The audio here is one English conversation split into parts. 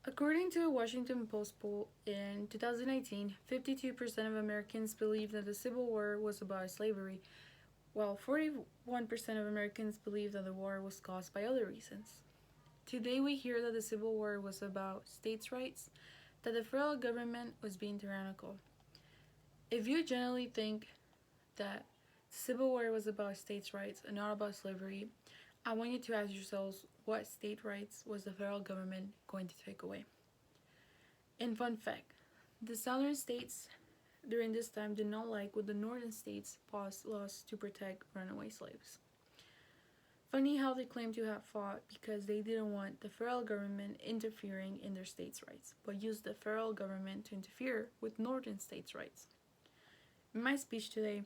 According to a Washington Post poll in 2018, 52% of Americans believed that the Civil War was about slavery, while 41% of Americans believed that the war was caused by other reasons. Today, we hear that the Civil War was about states' rights, that the federal government was being tyrannical. If you generally think that the Civil War was about states' rights and not about slavery, I want you to ask yourselves what state rights was the federal government going to take away? And fun fact, the southern states during this time did not like what the northern states passed laws to protect runaway slaves. Funny how they claim to have fought because they didn't want the federal government interfering in their states' rights, but used the federal government to interfere with northern states' rights. In my speech today,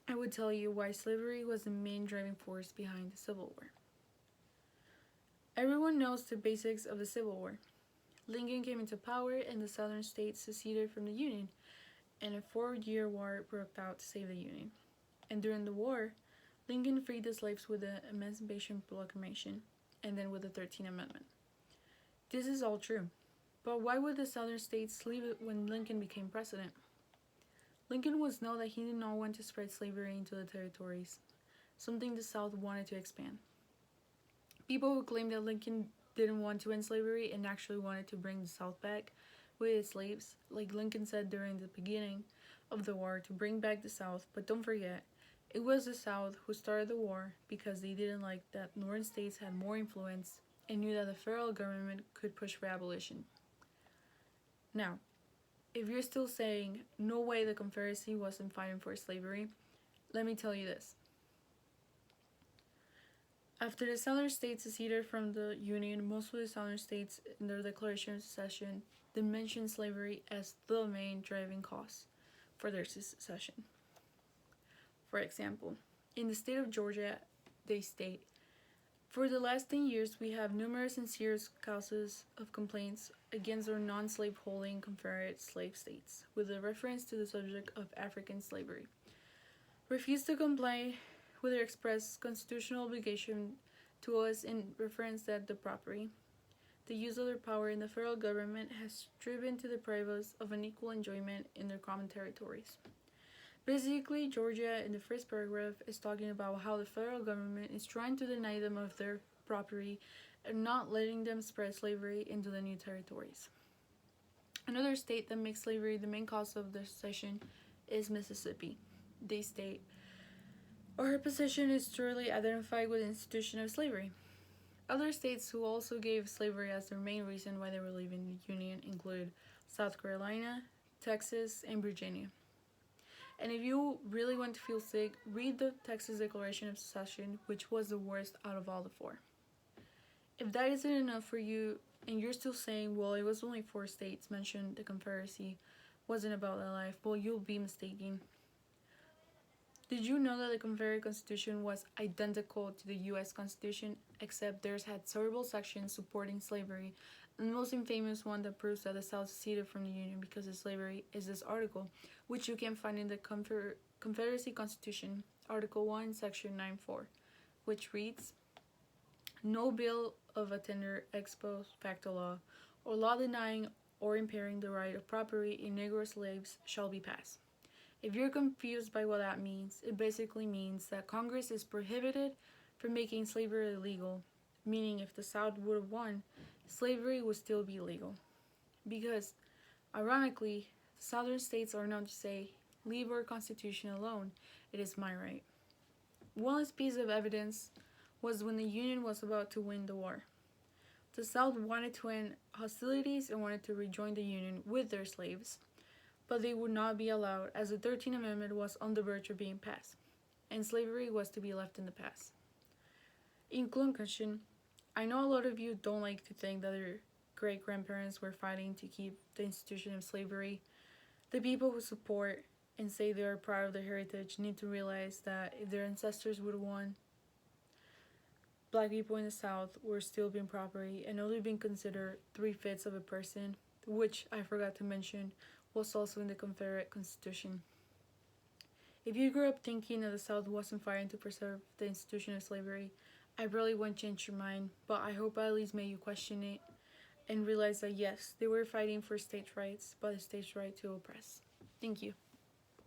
I would tell you why slavery was the main driving force behind the Civil War. Everyone knows the basics of the Civil War. Lincoln came into power and the southern states seceded from the Union, and a 4-year war broke out to save the Union. And during the war, Lincoln freed the slaves with the Emancipation Proclamation and then with the 13th Amendment. This is all true. But why would the southern states leave it when Lincoln became president? Lincoln was known that he did not want to spread slavery into the territories, something the South wanted to expand. People who claim that Lincoln didn't want to end slavery and actually wanted to bring the South back with its slaves, like Lincoln said during the beginning of the war, to bring back the South. But don't forget, it was the South who started the war because they didn't like that northern states had more influence and knew that the federal government could push for abolition. Now, if you're still saying no way the Confederacy wasn't fighting for slavery, let me tell you this. After the southern states seceded from the Union, most of the southern states in their Declaration of Secession did mention slavery as the main driving cause for their secession. For example, in the state of Georgia, they state, "For the last 10 years, we have numerous and serious causes of complaints against our non-slave holding Confederate slave states, with a reference to the subject of African slavery. Refuse to comply with their express constitutional obligation to us in reference that the property, the use of their power in the federal government has striven to deprive us of an equal enjoyment in their common territories." Basically, Georgia in the first paragraph is talking about how the federal government is trying to deny them of their property and not letting them spread slavery into the new territories. Another state that makes slavery the main cause of their secession is Mississippi. They state, "Our position is truly identified with the institution of slavery." Other states who also gave slavery as their main reason why they were leaving the Union include South Carolina, Texas, and Virginia. And if you really want to feel sick, read the Texas Declaration of Secession, which was the worst out of all the four. If that isn't enough for you, and you're still saying, well, it was only 4 states mentioned the Confederacy wasn't about their life, well, you'll be mistaken. Did you know that the Confederate Constitution was identical to the US Constitution, except theirs had several sections supporting slavery, and the most infamous one that proves that the South seceded from the Union because of slavery is this article, which you can find in the Confederacy Constitution, Article 1, Section 9.4, which reads, "No bill of attainder ex post facto law, or law denying or impairing the right of property in Negro slaves shall be passed." If you're confused by what that means, it basically means that Congress is prohibited from making slavery illegal, meaning if the South would have won, slavery would still be legal. Because, ironically, the southern states are known to say, "Leave our Constitution alone, it is my right." One last piece of evidence was when the Union was about to win the war. The South wanted to end hostilities and wanted to rejoin the Union with their slaves, but they would not be allowed as the 13th Amendment was on the verge of being passed, and slavery was to be left in the past. In conclusion, I know a lot of you don't like to think that their great-grandparents were fighting to keep the institution of slavery. The people who support and say they are proud of their heritage need to realize that if their ancestors would have won, Black people in the South were still being property and only being considered 3/5 of a person, which I forgot to mention was also in the Confederate Constitution. If you grew up thinking that the South wasn't fighting to preserve the institution of slavery, I really won't change your mind, but I hope I at least made you question it. and realize that yes, they were fighting for states' rights, but the states' right to oppress. Thank you.